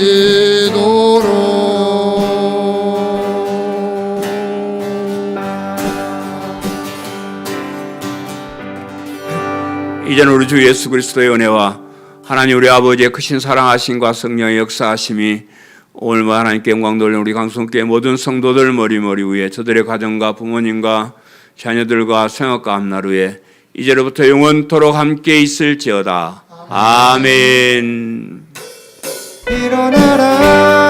이제는 우리 주 예수 그리스도의 은혜와 하나님 우리 아버지의 크신 사랑하심과 성령의 역사하심이 오늘만 하나님께 영광 돌리는 우리 강성교회 모든 성도들 머리머리 위에 저들의 가정과 부모님과 자녀들과 생업과 앞나루에 이제로부터 영원토록 함께 있을지어다. 아멘. 일어나라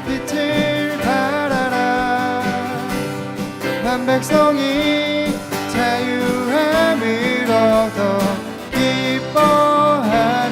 빛을 발하라. 한 백성이 자유함을 얻어 기뻐하는